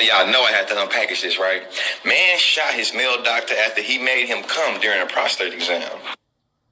y'all know I had to unpackage this, right? Man shot his male doctor after he made him come during a prostate exam.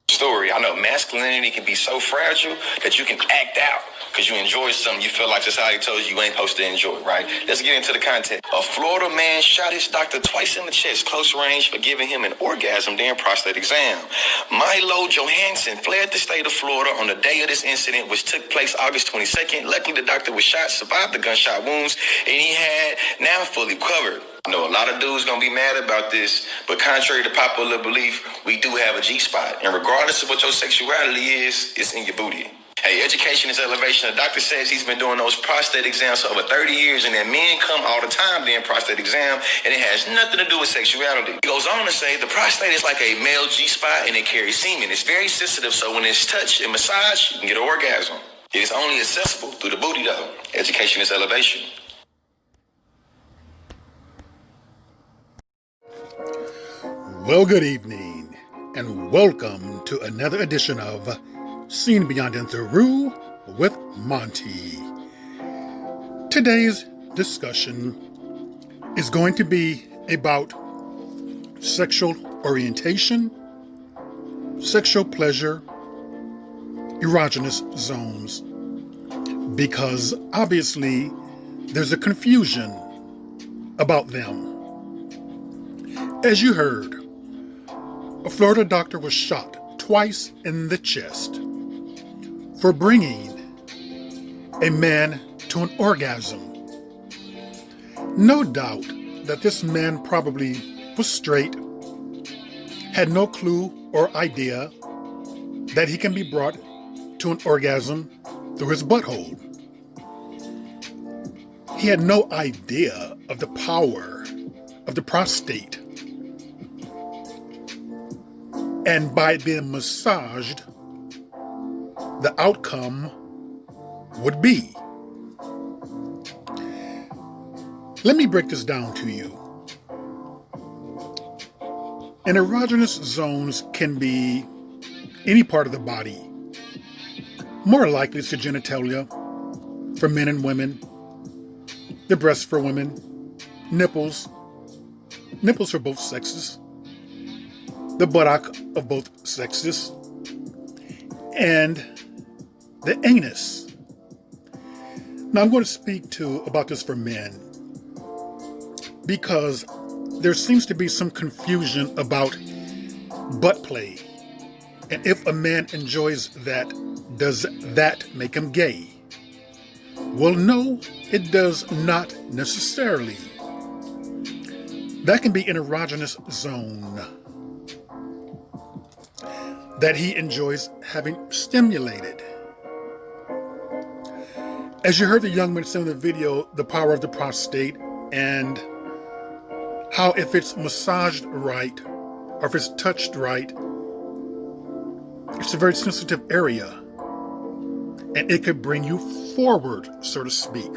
Story. I know masculinity can be so fragile that you can act out because you enjoy something you feel like society told you ain't supposed to enjoy, right? Let's get into the content. A Florida man shot his doctor twice in the chest, close range, for giving him an orgasm during prostate exam. Milo Johansson fled the state of Florida on the day of this incident, which took place August 22nd. Luckily, the doctor was shot, survived the gunshot wounds, and he had now fully recovered. I know a lot of dudes gonna be mad about this, but contrary to popular belief, we do have a G-spot. And regardless of what your sexuality is, it's in your booty. Hey, education is elevation. The doctor says he's been doing those prostate exams for over 30 years and that men come all the time during prostate exam and it has nothing to do with sexuality. He goes on to say the prostate is like a male G-spot and it carries semen. It's very sensitive, so when it's touched and massaged, you can get an orgasm. It is only accessible through the booty though. Education is elevation. Well, good evening, and welcome to another edition of Seen Beyond and Through with Monty. Today's discussion is going to be about sexual orientation, sexual pleasure, erogenous zones, because obviously there's a confusion about them. As you heard, a Florida doctor was shot twice in the chest for bringing a man to an orgasm. No doubt that this man probably was straight, had no clue or idea that he can be brought to an orgasm through his butthole. He had no idea of the power of the prostate. And by being massaged, the outcome would be. Let me break this down to you. An erogenous zones can be any part of the body. More likely it's the genitalia for men and women, the breasts for women, nipples for both sexes, the buttock of both sexes, and the anus. Now I'm going to speak about this for men because there seems to be some confusion about butt play. And if a man enjoys that, does that make him gay? Well, no, it does not necessarily. That can be an erogenous zone that he enjoys having stimulated. As you heard the young man say in the video, the power of the prostate and how if it's massaged right or if it's touched right, it's a very sensitive area and it could bring you forward, so to speak.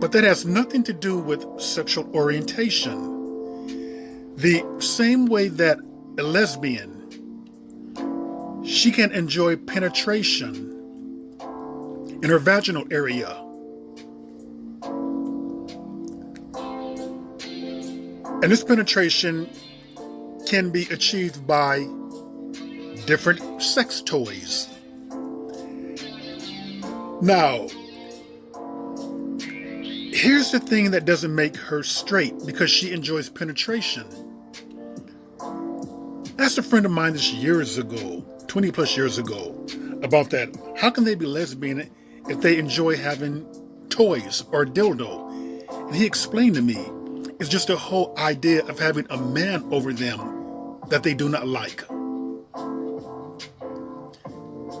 But that has nothing to do with sexual orientation. The same way that a lesbian, she can enjoy penetration in her vaginal area. And this penetration can be achieved by different sex toys. Now, here's the thing that doesn't make her straight because she enjoys penetration. I asked a friend of mine this years ago, 20 plus years ago, about that. How can they be lesbian if they enjoy having toys or dildo? And he explained to me, it's just a whole idea of having a man over them that they do not like.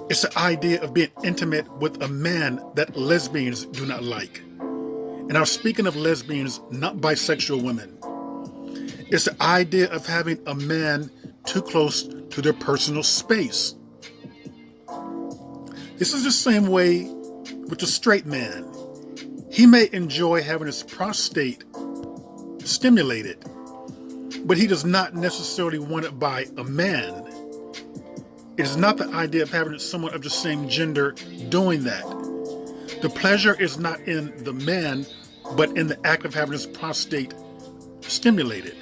It's the idea of being intimate with a man that lesbians do not like. And I'm speaking of lesbians, not bisexual women. It's the idea of having a man too close to their personal space. This is the same way with the straight man. He may enjoy having his prostate stimulated, but he does not necessarily want it by a man. It is not the idea of having someone of the same gender doing that. The pleasure is not in the man but in the act of having his prostate stimulated.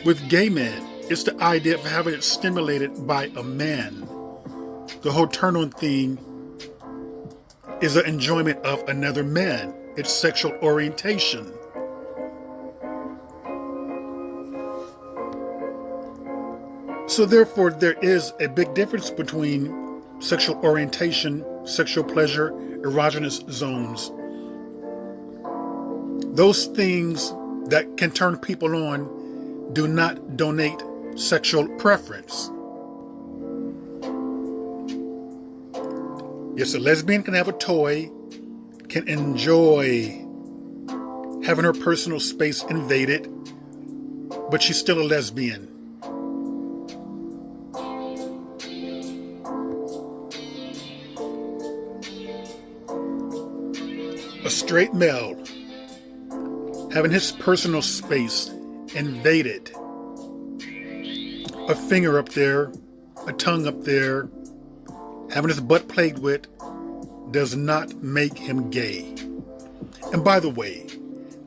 With gay men, it's the idea of having it stimulated by a man. The whole turn-on thing is an enjoyment of another man. It's sexual orientation. So therefore, there is a big difference between sexual orientation, sexual pleasure, erogenous zones. Those things that can turn people on do not donate sexual preference. Yes, a lesbian can have a toy, can enjoy having her personal space invaded, but she's still a lesbian. A straight male having his personal space invaded, a finger up there, a tongue up there, having his butt played with, does not make him gay. And by the way,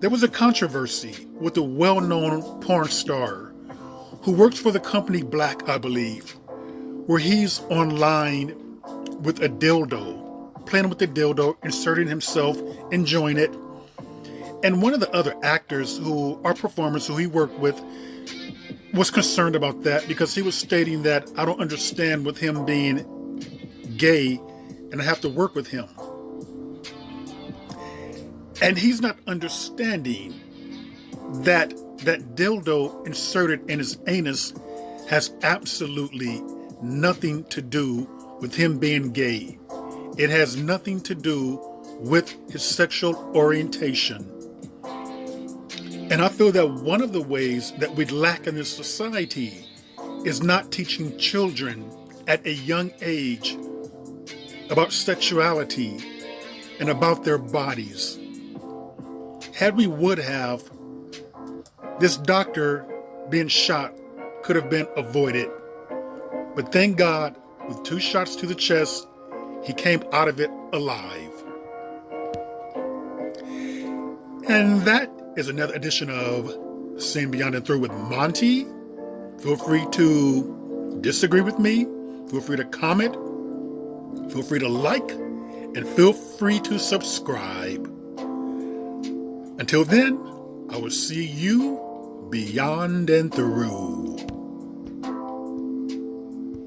there was a controversy with a well-known porn star who works for the company Black, I believe, where he's online with a dildo, playing with the dildo, inserting himself, enjoying it. And one of the other actors who are performers who he worked with was concerned about that because he was stating that I don't understand with him being gay and I have to work with him. And he's not understanding that that dildo inserted in his anus has absolutely nothing to do with him being gay. It has nothing to do with his sexual orientation. And I feel that one of the ways that we lack in this society is not teaching children at a young age about sexuality and about their bodies. Had we would have, this doctor being shot could have been avoided. But thank God, with 2 shots to the chest, he came out of it alive. And that is another edition of Seeing Beyond and Through with Monty. Feel free to disagree with me. Feel free to comment. Feel free to like. And feel free to subscribe. Until then, I will see you beyond and through.